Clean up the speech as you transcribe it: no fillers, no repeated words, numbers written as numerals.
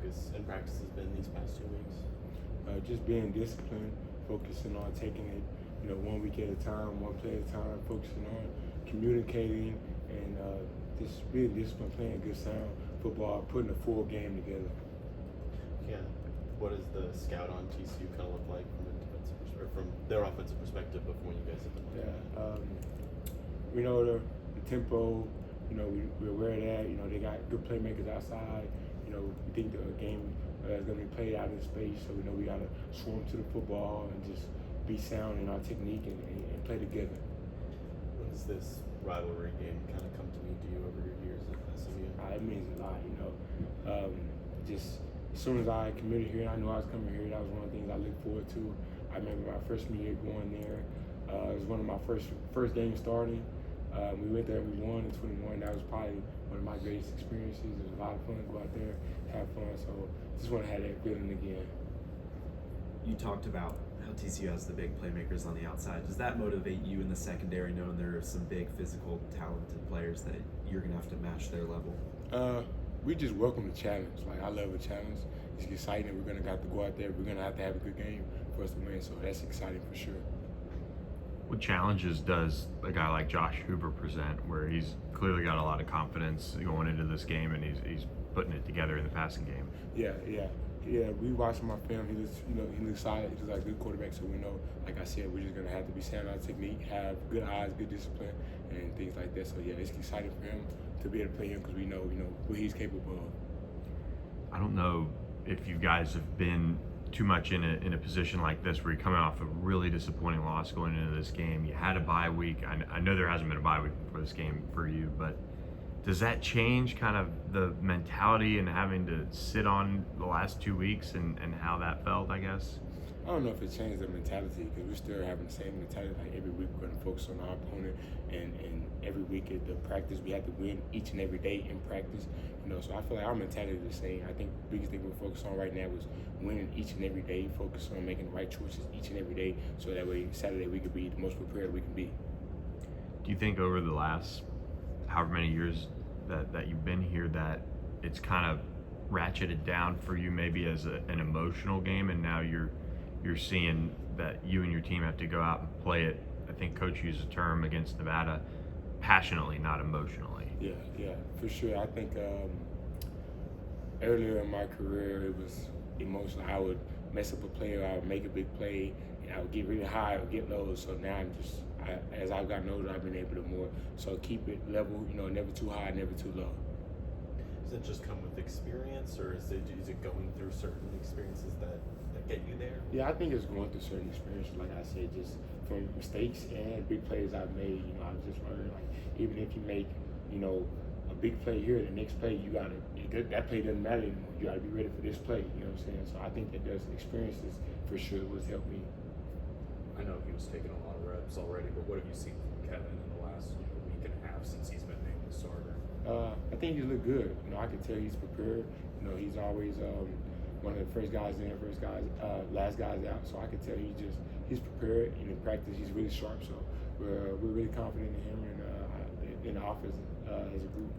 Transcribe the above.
focus in practice has been these past 2 weeks? Just being disciplined, focusing on taking it, one week at a time, one play at a time, focusing on communicating and just being disciplined, playing good sound football, putting a full game together. Yeah. What does the scout on TCU kind of look like from their offensive perspective before you guys have been playing? We know the tempo. We're aware of that. They got good playmakers outside. We think the game is going to be played out in space, so we know we got to swarm to the football and just be sound in our technique and play together. When does this rivalry game kind of come to mean to you over your years at SMU? It means a lot, just as soon as I committed here and I knew I was coming here, that was one of the things I looked forward to. I remember my freshman year going there. It was one of my first games starting. We went there and we won in 21. That was probably one of my greatest experiences. It was a lot of fun to go out there, have fun. So just want to have that feeling again. You talked about how TCU has the big playmakers on the outside. Does that motivate you in the secondary, knowing there are some big physical, talented players that you're going to have to match their level? We just welcome the challenge. I love a challenge. It's exciting. We're going to have to go out there. We're going to have a good game for us to win. So that's exciting for sure. What challenges does a guy like Josh Huber present, where he's clearly got a lot of confidence going into this game and he's putting it together in the passing game? Yeah. We watched my film. He looks solid. He looks like a good quarterback. So we know, like I said, we're just gonna have to be sound on technique, have good eyes, good discipline, and things like that. So yeah, it's exciting for him to be able to play him because we know what he's capable of. I don't know if you guys have been too much in a position like this where you're coming off a really disappointing loss going into this game. You had a bye week. I know there hasn't been a bye week before this game for you, but does that change kind of the mentality and having to sit on the last 2 weeks and how that felt, I guess? I don't know if it changed the mentality because we're still having the same mentality. Like every week we're going to focus on our opponent, and every week at the practice we have to win each and every day in practice. So I feel like our mentality is the same. I think the biggest thing we're focused on right now is winning each and every day, focus on making the right choices each and every day, so that way Saturday we could be the most prepared we can be. Do you think over the last however many years that you've been here that it's kind of ratcheted down for you maybe as an emotional game, and now you're seeing that you and your team have to go out and play it, I think Coach used the term against Nevada, passionately, not emotionally? Yeah, for sure. I think earlier in my career it was emotional. I would mess up a play, or I would make a big play, and I would get really high or get low. So now as I've gotten older, I've been able to more so keep it level, never too high, never too low. Does it just come with experience, or is it going through certain experiences that get you there? Yeah, I think it's going through certain experiences, like I said, just from mistakes and big plays I've made. I've just learned, like, even if you make, a big play here, the next play that play doesn't matter anymore. You gotta be ready for this play. You know what I'm saying? So I think that those experiences for sure was helped me. I know he was taking a lot of reps already, but what have you seen from Kevin in the last week and a half since he's been named the starter? I think he looked good. I can tell he's prepared. He's always one of the first guys in, last guys out. So I can tell he's prepared, and in practice he's really sharp. So we're really confident in him and in the offense as a group.